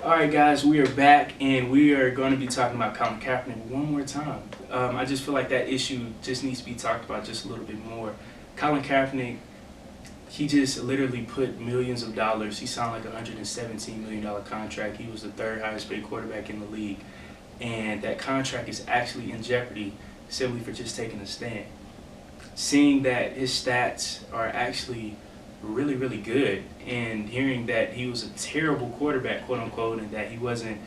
Alright guys, we are back and we are going to be talking about Colin Kaepernick one more time. I just feel like that issue just needs to be talked about just a little bit more. Colin Kaepernick, he just literally put millions of dollars, he signed like a $117 million contract. He was the third highest paid quarterback in the league. And that contract is actually in jeopardy simply for just taking a stand. Seeing that his stats are actually really good, and hearing that he was a terrible quarterback, quote unquote, and that he wasn't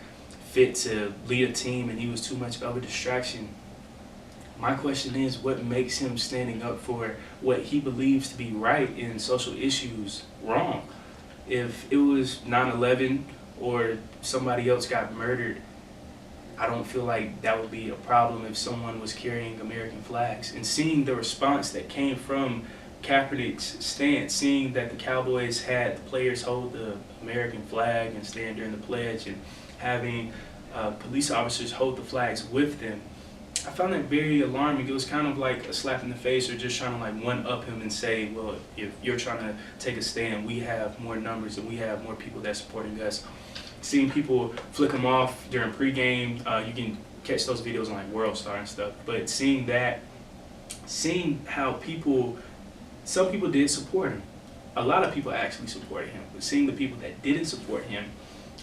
fit to lead a team and he was too much of a distraction. My question is, what makes him standing up for what he believes to be right in social issues wrong? If it was 9/11 or somebody else got murdered, I don't feel like that would be a problem if someone was carrying American flags. And seeing the response that came from Kaepernick's stance, seeing that the Cowboys had the players hold the American flag and stand during the pledge, and having police officers hold the flags with them, I found that very alarming. It was kind of like a slap in the face, or just trying to like one-up him and say, well, if you're trying to take a stand, we have more numbers and we have more people that's supporting us. Seeing people flick them off during pregame, you can catch those videos on like World Star and stuff, but seeing how some people did support him. A lot of people actually supported him, but seeing the people that didn't support him,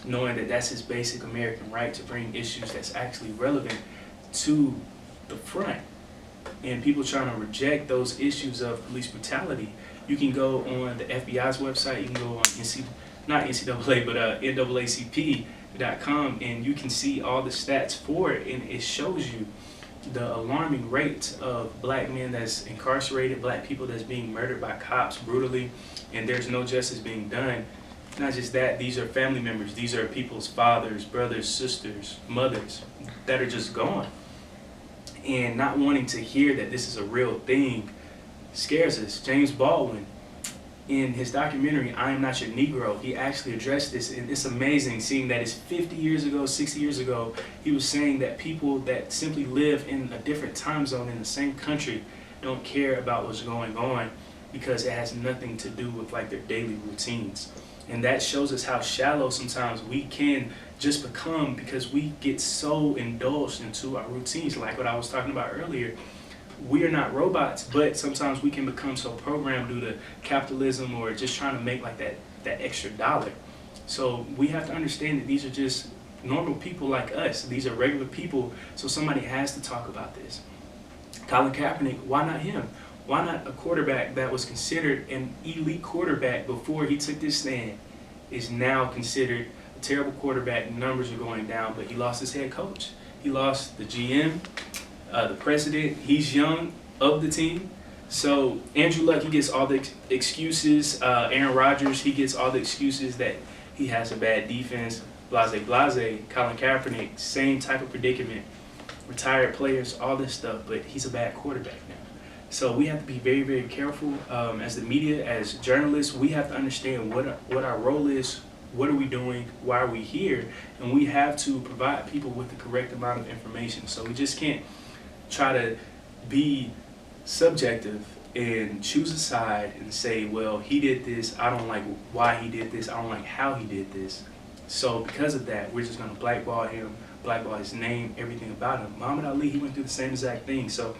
knowing that that's his basic American right to bring issues that's actually relevant to the front, and people trying to reject those issues of police brutality. You can go on the FBI's website, you can go on NAACP.com, and you can see all the stats for it, and it shows you the alarming rate of black men that's incarcerated, black people that's being murdered by cops brutally, and there's no justice being done. Not just that, these are family members, these are people's fathers, brothers, sisters, mothers that are just gone. And not wanting to hear that this is a real thing scares us. James Baldwin, in his documentary, I Am Not Your Negro, he actually addressed this, and it's amazing seeing that it's 50 years ago, 60 years ago, he was saying that people that simply live in a different time zone in the same country don't care about what's going on because it has nothing to do with like their daily routines. And that shows us how shallow sometimes we can just become because we get so indulged into our routines, like what I was talking about earlier. We are not robots, but sometimes we can become so programmed due to capitalism or just trying to make like that extra dollar. So we have to understand that these are just normal people like us. These are regular people, so somebody has to talk about this. Colin Kaepernick, why not him? Why not a quarterback that was considered an elite quarterback before he took this stand is now considered a terrible quarterback? Numbers are going down, but he lost his head coach. He lost the GM. The president, he's young of the team. So Andrew Luck, he gets all the excuses. Aaron Rodgers, he gets all the excuses that he has a bad defense. Blase. Colin Kaepernick, same type of predicament. Retired players, all this stuff, but he's a bad quarterback now. So we have to be very careful as the media, as journalists. We have to understand what our role is. What are we doing? Why are we here? And we have to provide people with the correct amount of information. So we just can't try to be subjective and choose a side and say, well, he did this, I don't like why he did this, I don't like how he did this. So because of that, we're just going to blackball him, blackball his name, everything about him. Muhammad Ali, he went through the same exact thing. So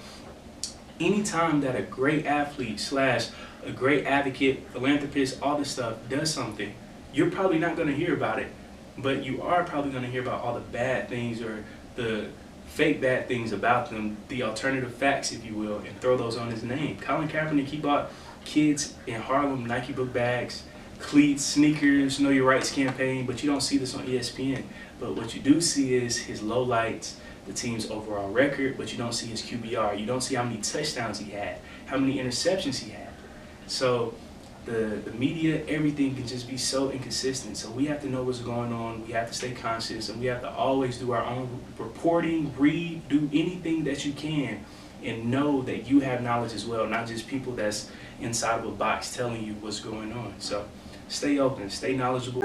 anytime that a great athlete slash a great advocate, philanthropist, all this stuff does something, you're probably not going to hear about it, but you are probably going to hear about all the bad things or the fake bad things about them, the alternative facts, if you will, and throw those on his name. Colin Kaepernick, he bought kids in Harlem Nike book bags, cleats, sneakers, Know Your Rights campaign, but you don't see this on ESPN. But what you do see is his lowlights, the team's overall record, but you don't see his QBR. You don't see how many touchdowns he had, how many interceptions he had. So the media, everything can just be so inconsistent. So we have to know what's going on. We have to stay conscious, and we have to always do our own reporting, read, do anything that you can, and know that you have knowledge as well, not just people that's inside of a box telling you what's going on. So stay open, stay knowledgeable.